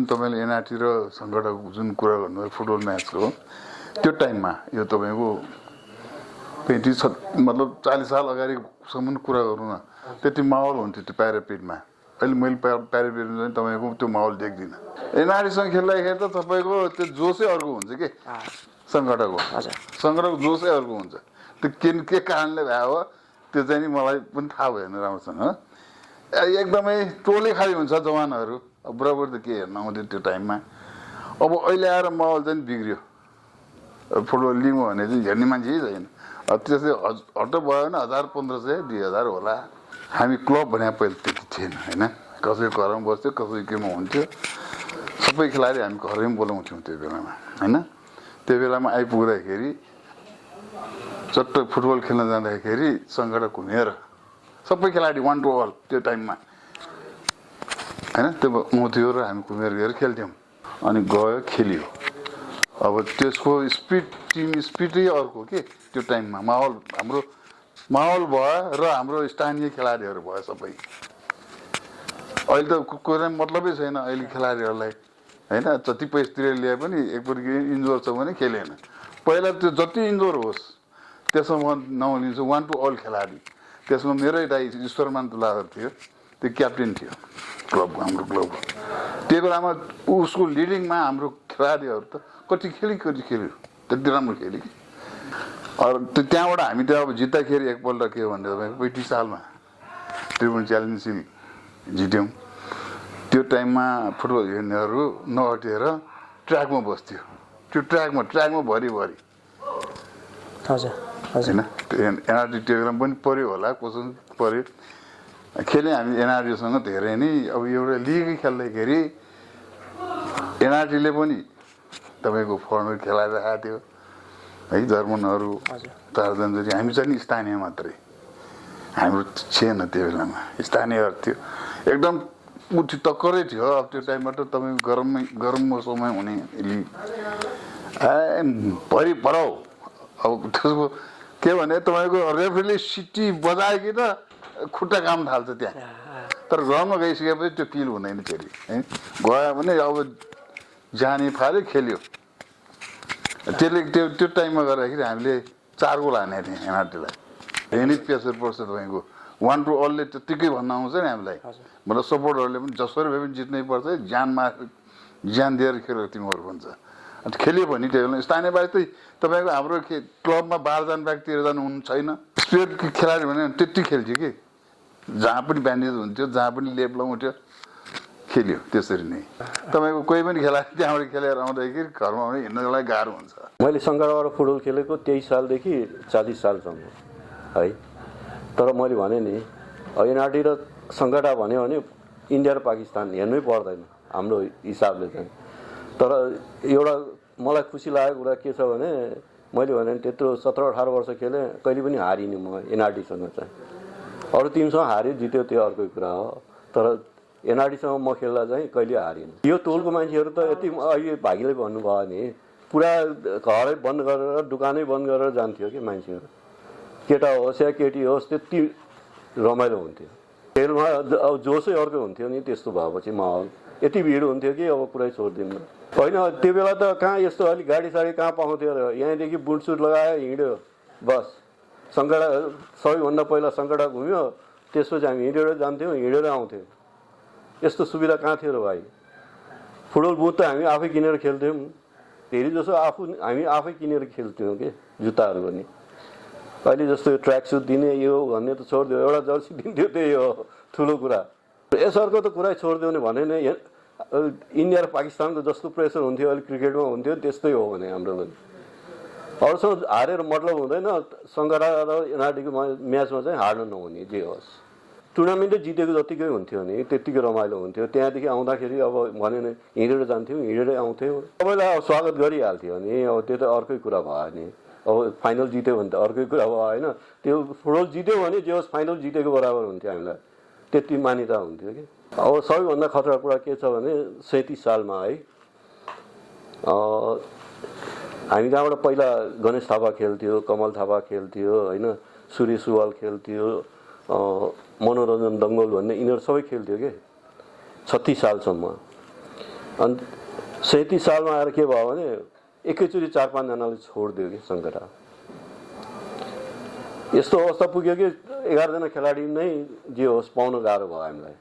जुन तपाईँले एनआरटी र सङ्गठनको जुन कुरा गर्नुभयो फुटबल म्याचको त्यो टाइममा यो तपाईँको 35 मतलब 40 साल अगाडिसम्म कुरा गरौँ न त्यति माहौल हुन्थ्यो त्यो प्यारापिडमा अहिले मैले प्यारापिडमा चाहिँ तपाईँको त्यो माहौल देख्दिनँ एनआरटीसँग खेल्दाखेरि त तपाईँको त्यो जोसै अर्को हुन्छ कि सङ्गठनको जोसै अर्को हुन्छ त्यो के कारणले भयो हो त्यो चाहिँ नि मलाई पनि थाहा भएन राम्रोसँग एकदमै टोले खाली हुन्छ जवानहरू बुढाबुढी त के हेर्न आउँथ्यो त्यो टाइममा अब अहिले आएर माहौल चाहिँ बिग्रियो फुटबल लिगमा भने चाहिँ हेर्ने मान्छे छैन त्यसै हट्ट भयो भने 1500 2000 होला हामी क्लब भने पहिले त्यति थिएन होइन कसैको घरमा बस्थ्यो कसैको केमा हुन्थ्यो सबै खेलाडी हामी घरैमा बोलाउँथ्यौँ त्यो बेलामा होइन त्यो बेलामा आइपुग्दाखेरि चट्ट फुटबल खेल्न जाँदाखेरि सङ्गठन घुमेर सबै खेलाडी 1 to all त्यो टाइममा होइन त्यो आउँथ्यो र हामी घुमेर गएर खेल्थ्यौँ अनि गयो खेलियो अब त्यसको टिम स्पिडै अर्को के त्यो टाइममा हाम्रो माहौल भयो र हाम्रो स्थानीय खेलाडीहरू भयो सबै अहिले त कुनै मतलबै छैन अहिले खेलाडीहरूलाई होइन जति पैसा तिरेर ल्याए पनि एकपल्ट इन्जोर छ भने खेलेन पहिला त्यो जति इन्जोर होस् त्यसमा म नलिन्छु 1 to all खेलाडी त्यसमा मेरै दाइ ईश्वरमान तुलाधर थियो त्यो क्याप्टेन थियो क्लबको हाम्रो क्लबको त्यो बेलामा उसको लिडिङमा हाम्रो खेलाडीहरू त कति खेल्यो त्यति राम्रो खेल्यो कि अरू त्यहाँबाट हामी त अब जित्दाखेरि एकपल्ट के भन्दा तपाईँको 85 सालमा त्रिभुवन च्यालेन्ज सिल जित्यौँ त्यो टाइममा फुटबल हेर्नेहरू नहटेर ट्र्याकमा बस्थ्यो त्यो ट्र्याकमा भरिभरि होइन एनआरटी त्यो बेला पनि पऱ्यो होला कसो पऱ्यो खेल्यौँ हामी एनआरटीसँग धेरै नै अब एउटा लिगै खेल्दाखेरि एनआरटीले पनि तपाईँको फर्मर खेलाएर आएको थियो है जर्मनहरू तारजन्जरी हामी चाहिँ नि स्थानीय मात्रै हाम्रो थिएन त्यो बेलामा स्थानीयहरू थियो एकदम उठी टक्करै थियो अब त्यो टाइममा त तपाईँको गरम मौसममा हुने लिग भरि पराउ अब त्यसको के भने तपाईँको रेफ्रीले सिटी बजायो कि त खुट्टा काम थाल्छ त्यहाँ तर ग्राउन्डमा गइसकेपछि त्यो फिल हुँदैन फेरि है गयो भने अब जाने फाल्यो खेल्यो त्यसले त्यो टाइममा गर्दाखेरि हामीले 4 गोल हानेको थियौँ एनआरटीलाई हेनी प्रेसर पर्छ तपाईँको 1 to all ले त्यत्तिकै भन्न आउँछ नि हामीलाई मतलब सपोर्टहरूले पनि जसरी भए पनि जित्नै पर्छ ज्यान दिएर खेलेर तिमीहरू भन्छ अन्त खेल्यो भने त्यो बेला स्थानीय बाहेक चाहिँ तपाईँको हाम्रो क्लबमा 12 जना बाहेक 13 जना हुनु छैन स्पिड खेलाडी भने त्यति खेल्थ्यो कि जहाँ पनि ब्यान्डेज हुन्थ्यो जहाँ पनि लेप लगाउँथ्यो खेल्यो त्यसरी नै तपाईँको कोही पनि खेलाडी त्यहाँबाट खेलेर आउँदाखेरि घरमा आउने हिँड्नलाई गाह्रो हुन्छ मैले सङ्गठनबाट फुटबल खेलेको 23 सालदेखि 40 सालसम्म है तर मैले भने नि एनआरटी र सङ्गठन भन्यो भने इन्डिया र पाकिस्तान हेर्नै पर्दैन हाम्रो हिसाबले चाहिँ तर एउटा मलाई खुसी लागेको कुरा के छ भने मैले भने त्यत्रो 17-18 वर्ष खेलेँ कहिले पनि हारिनँ म एनआरटीसँग चाहिँ अरू टिमसँग हार्यो जित्यो त्यो अर्कै कुरा हो तर एनआरटीसँग म खेल्दा चाहिँ कहिले हारिनँ यो टोलको मान्छेहरू त यति अहिले भागीले भन्नुभयो नि पुरा घरै बन्द गरेर दोकानै बन्द गरेर जान्थ्यो कि मान्छेहरू केटा होस् या केटी होस् त्यति रमाइलो हुन्थ्यो खेलमा अब जोसै अर्को हुन्थ्यो नि त्यस्तो भएपछि माहौल यति भिड हुन्थ्यो कि अब पुरै छोडिदिनु होइन त्यो बेला त कहाँ यस्तो अलिक गाडीसाडी कहाँ पाउँथ्यो र यहाँदेखि बुटसुट लगायो हिँड्यो बस सङ्गठा सबैभन्दा पहिला सङ्गठा घुम्यो त्यसपछि हामी हिँडेर जान्थ्यौँ हिँडेर आउँथ्यौँ यस्तो सुविधा कहाँ थियो र भाइ फुटबल बुट त हामी आफै किनेर खेल्थ्यौँ धेरै जसो हामी आफै किनेर खेल्थ्यौँ कि जुत्ताहरू पनि अहिले जस्तो ट्र्याक सुट दिने यो भन्ने त छोडिदियो एउटा जर्सी दिन्थ्यो त्यही हो ठुलो कुरा यसर्को त कुरै छोडिदियो भने नै इन्डिया र पाकिस्तानको जस्तो प्रेसर हुन्थ्यो अहिले क्रिकेटमा हुन्थ्यो त्यस्तै हो भने हाम्रो पनि अरूसँग हारेर मतलब हुँदैन सङ्गठन र एनआरटीको म्याचमा चाहिँ हार्न नहुने जे होस् टुर्नामेन्टै जितेको जतिकै हुन्थ्यो नि त्यत्तिकै रमाइलो हुन्थ्यो त्यहाँदेखि आउँदाखेरि अब भन्यो नि हिँडेर जान्थ्यौँ हिँडेरै आउँथ्यौँ सबैलाई अब स्वागत गरिहाल्थ्यो नि अब त्यो त अर्कै कुरा भयो नि अब फाइनल जित्यो भने त अर्कै कुरा भयो होइन त्यो फुटबल जित्यो भने जे होस् फाइनल जितेको बराबर हुन्थ्यो हामीलाई त्यति मान्यता हुन्थ्यो कि अब सबैभन्दा खतरा कुरा के छ भने 37 सालमा है हामी जहाँबाट पहिला गणेश थापा खेल्थ्यो कमल थापा खेल्थ्यो होइन सूर्य सुवाल खेल्थ्यो मनोरञ्जन दङ्गल भन्ने यिनीहरू सबै खेल्थ्यो कि 36 सालसम्म अनि 37 सालमा आएर के भयो भने एकैचोटि 4-5 जनाले छोडिदियो कि सङ्कटा। यस्तो अवस्था पुग्यो कि 11 जना खेलाडी नै जे होस् पाउन गाह्रो भयो हामीलाई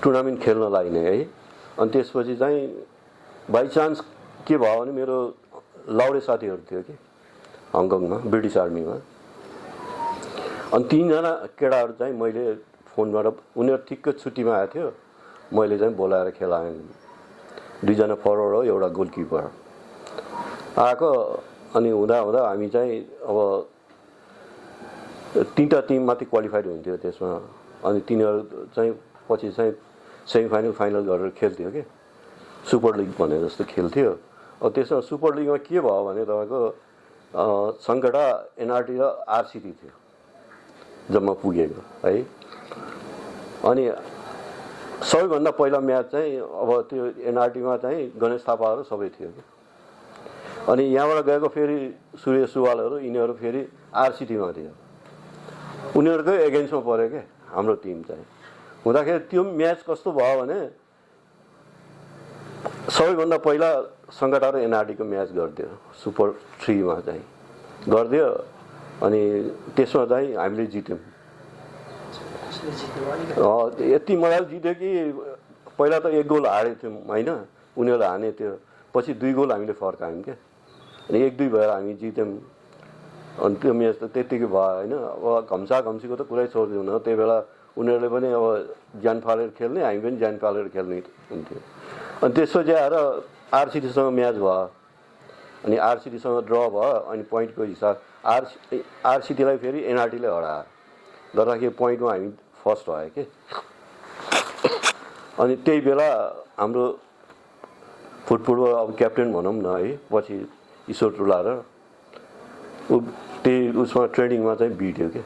टुर्नामेन्ट खेल्नलाई नै है। अनि त्यसपछि चाहिँ बाई चान्स के भयो भने मेरो लाउडे साथीहरू थियो कि हङकङमा ब्रिटिस आर्मीमा। अनि 3 जना केटाहरू चाहिँ मैले फोनबाट उनीहरू ठिक्क छुट्टीमा आएको थियो, मैले चाहिँ बोलाएर खेलाएँ। 2 जना फरवर्ड हो, एउटा गोलकिपर आएको। अनि हुँदा हुँदा हामी चाहिँ अब 3टा टिम मात्रै क्वालिफाइड हुन्थ्यो त्यसमा। अनि तिनीहरू चाहिँ पछि चाहिँ सेमिफाइनल फाइनल गरेर खेल्थ्यो कि सुपर लिग भने जस्तो खेल्थ्यो। अब त्यसमा सुपर लिगमा के भयो भने तपाईँको सङ्कटा, एनआरटी र आरसिटी थियो जम्मा पुगेको है। अनि सबैभन्दा पहिला म्याच चाहिँ अब त्यो एनआरटीमा चाहिँ गणेश थापाहरू सबै थियो कि। अनि यहाँबाट गएको फेरि सूर्य सुवालहरू यिनीहरू फेरि आरसिटीमा थियो, उनीहरूकै एगेन्स्टमा पऱ्यो क्या हाम्रो टिम चाहिँ। हुँदाखेरि त्यो म्याच कस्तो भयो भने सबैभन्दा पहिला सङ्कटा र एनआरटीको म्याच गरिदियो सुपर 3मा चाहिँ गरिदियो। अनि त्यसमा चाहिँ हामीले जित्यौँ। यति मजाले जित्यो कि पहिला त 1 गोल हारेको थियौँ होइन, उनीहरूले हाने थियो। पछि 2 गोल हामीले फर्कायौँ क्या। अनि 1-2 भएर हामी जित्यौँ। अनि त्यो म्याच त त्यत्तिकै भयो होइन। अब घम्सा घम्सीको त कुरै छोडिदिउँ न, त्यही बेला उनीहरूले पनि अब ज्यान फालेर खेल्ने, हामी पनि ज्यान फालेर खेल्ने हुन्थ्यो। अनि त्यसपछि आएर आरसिटीसँग म्याच भयो। अनि आरसिटीसँग ड्र भयो। अनि पोइन्टको हिसाब आरसिटीलाई फेरि एनआरटीले हरायो, गर्दाखेरि पोइन्टमा हामी फर्स्ट भयो कि। अनि त्यही बेला हाम्रो फुटबल अब क्याप्टेन भनौँ न है, पछि ईश्वर टुलार त्यही उसमा ट्रेनिङमा चाहिँ बिट्यो कि।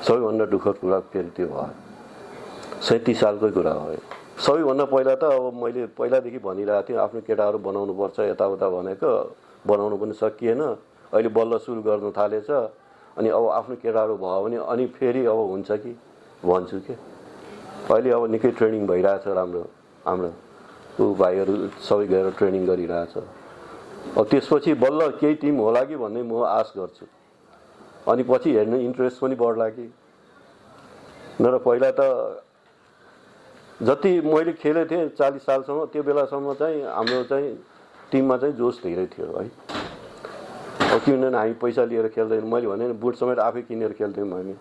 सबैभन्दा दुःखद कुरा फेरि त्यो भयो। 37 सालकै कुरा हो। सबैभन्दा पहिला त अब मैले पहिलादेखि भनिरहेको थिएँ आफ्नो केटाहरू बनाउनुपर्छ यताउता भनेको, बनाउनु पनि सकिएन। अहिले बल्ल सुरु गर्नु थालेछ। अनि अब आफ्नो केटाहरू भयो भने अनि फेरि अब हुन्छ कि भन्छु कि। अहिले अब निकै ट्रेनिङ भइरहेछ राम्रो, हाम्रो भाइहरू सबै गएर ट्रेनिङ गरिरहेछ। अब त्यसपछि बल्ल केही टिम होला कि भन्ने म आश गर्छु। अनि पछि हेर्ने इन्ट्रेस्ट पनि बढ्ला कि। नत्र पहिला त जति मैले खेलेको थिएँ 40 सालसम्म, त्यो बेलासम्म चाहिँ हाम्रो चाहिँ टिममा चाहिँ जोस धेरै थियो है। अब किनभने हामी पैसा लिएर खेल्दैनौँ, मैले भने बुट समेत आफै किनेर खेल्थ्यौँ हामी।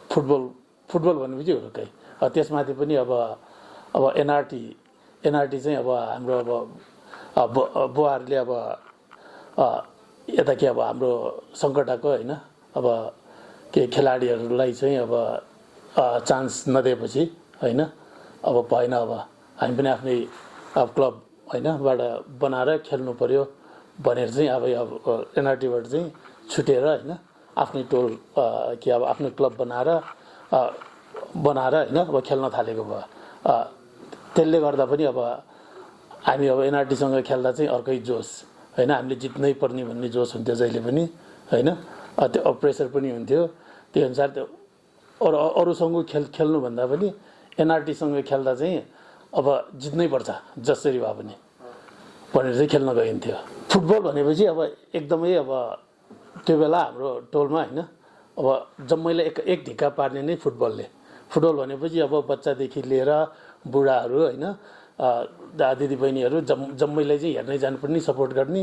फुटबल भनेपछि हुरुकै त्यसमाथि पनि अब एनआरटी चाहिँ अब हाम्रो अब बुवाहरूले अब यता के अब हाम्रो सङ्कटाको होइन अब के खेलाडीहरूलाई चाहिँ अब चान्स नदिएपछि होइन अब भएन। अब हामी पनि आफ्नै अब क्लब होइनबाट बनाएर खेल्नु पर्यो भनेर चाहिँ अब एनआरटीबाट चाहिँ छुटेर होइन आफ्नै टोल के अब आफ्नो क्लब बनाएर होइन अब खेल्न थालेको भयो। त्यसले गर्दा पनि अब हामी अब एनआरटीसँग खेल्दा चाहिँ अर्कै जोस होइन, हामीले जित्नै पर्ने भन्ने जोस हुन्थ्यो जहिले पनि होइन। त्यो प्रेसर पनि हुन्थ्यो। त्यही अनुसार त्यो अरूसँग खेल्नुभन्दा पनि एनआरटीसँग खेल्दा चाहिँ अब जित्नै पर्छ जसरी भए पनि भनेर चाहिँ खेल्न गइन्थ्यो। फुटबल भनेपछि अब एकदमै अब त्यो बेला हाम्रो टोलमा होइन अब जम्मैले एक ढिक्का पार्ने नै फुटबलले। फुटबल भनेपछि अब बच्चादेखि लिएर बुढाहरू होइन दिदीबहिनीहरू जम्मैलाई चाहिँ हेर्नै जानुपर्ने, सपोर्ट गर्ने,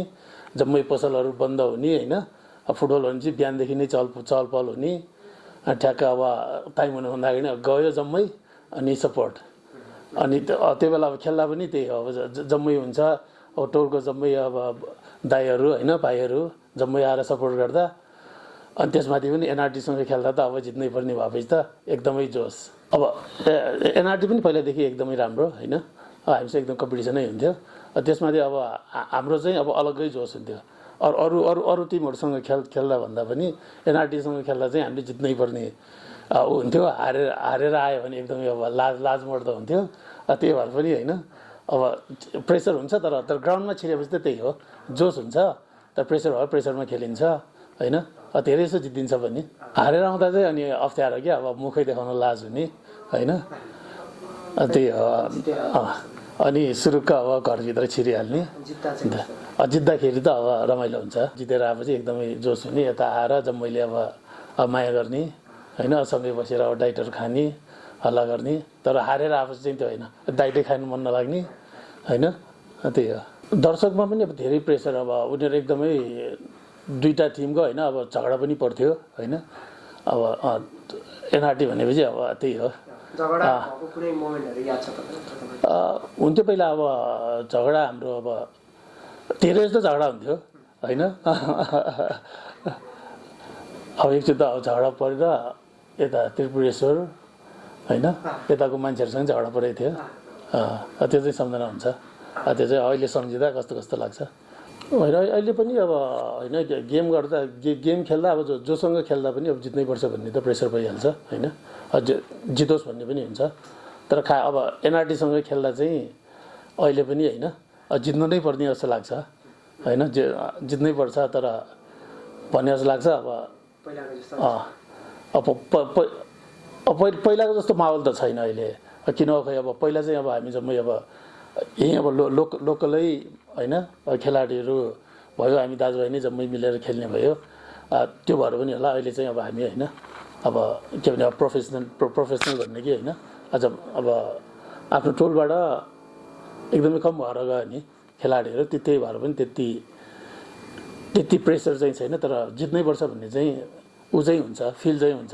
जम्मै पसलहरू बन्द हुने होइन। फुटबल भने चाहिँ बिहानदेखि नै चहलपहल हुने। ठ्याक्क अब टाइम हुनुभन्दा अगाडि गयो जम्मै अनि सपोर्ट। अनि त्यो बेला अब खेल्दा पनि त्यही हो, अब जम्मै हुन्छ अब टोलको जम्मै अब दाइहरू होइन भाइहरू जम्मै आएर सपोर्ट गर्दा। अनि त्यसमाथि पनि एनआरटीसँग खेल्दा त अब जित्नै पर्ने भएपछि त एकदमै जोस। अब एनआरटी पनि पहिलादेखि एकदमै राम्रो होइन, हामीसँग एकदम कम्पिटिसनै हुन्थ्यो। त्यसमाथि अब हाम्रो चाहिँ अब अलग्गै जोस हुन्थ्यो। अरू टिमहरूसँग खेल्दा भन्दा पनि एनआरटीसँग खेल्दा चाहिँ हामीले जित्नै पर्ने हुन्थ्यो। हारेर आयो भने एकदमै अब लाज मर्दो हुन्थ्यो। त्यही भएर पनि होइन अब प्रेसर हुन्छ, तर ग्राउन्डमा छिरेपछि त त्यही हो, जोस हुन्छ। तर प्रेसर भयो, प्रेसरमा खेलिन्छ होइन, धेरै जस्तो जितिन्छ पनि। हारेर आउँदा चाहिँ अनि अप्ठ्यारो क्या, अब मुखै देखाउन लाज हुने होइन। त्यही हो अनि सुरुक्क अब घरभित्र छिरिहाल्ने जित्दाखेरि त अब रमाइलो हुन्छ जितेर आएपछि एकदमै जोस हुने यता आएर जब मैले अब माया गर्ने होइन सँगै बसेर अब डाइटहरू खाने हल्ला गर्ने तर हारेर आएपछि चाहिँ त्यो होइन डाइटै खानु मन नलाग्ने होइन त्यही हो दर्शकमा पनि अब धेरै प्रेसर अब उनीहरू एकदमै दुईवटा टिमको होइन अब झगडा पनि पर्थ्यो होइन अब एनआरटी भनेपछि अब त्यही हो हुन्थ्यो पहिला अब झगडा हाम्रो अब धेरै जस्तो झगडा हुन्थ्यो होइन अब एकचोटि त अब झगडा परेर यता त्रिपुरेश्वर होइन यताको मान्छेहरूसँग झगडा परेको थियो त्यो चाहिँ सम्झना हुन्छ त्यो चाहिँ अहिले सम्झिँदा कस्तो कस्तो लाग्छ होइन अहिले पनि अब होइन गेम गर्दा गेम खेल्दा अब जोसँग खेल्दा पनि अब जित्नै पर्छ भन्ने त प्रेसर भइहाल्छ होइन जितोस् भन्ने पनि हुन्छ तर अब एनआरटीसँग खेल्दा चाहिँ अहिले पनि होइन जित्नु नै पर्ने जस्तो लाग्छ होइन जित्नै पर्छ तर भन्ने जस्तो लाग्छ अब पहिलाको जस्तो माहौल त छैन अहिले किन खै अब पहिला चाहिँ अब हामी जम्मै अब यहीँ अब लोकलै होइन खेलाडीहरू भयो हामी दाजुभाइ नै जम्मै मिलेर खेल्ने भयो त्यो भएर पनि होला अहिले चाहिँ अब हामी होइन अब के भने अब प्रोफेसनल भन्ने कि होइन आज अब आफ्नो टोलबाट एकदमै कम भएर गयो नि खेलाडीहरू त्यही भएर पनि त्यति प्रेसर चाहिँ छैन तर जित्नै पर्छ भन्ने चाहिँ ऊ चाहिँ हुन्छ फिल चाहिँ हुन्छ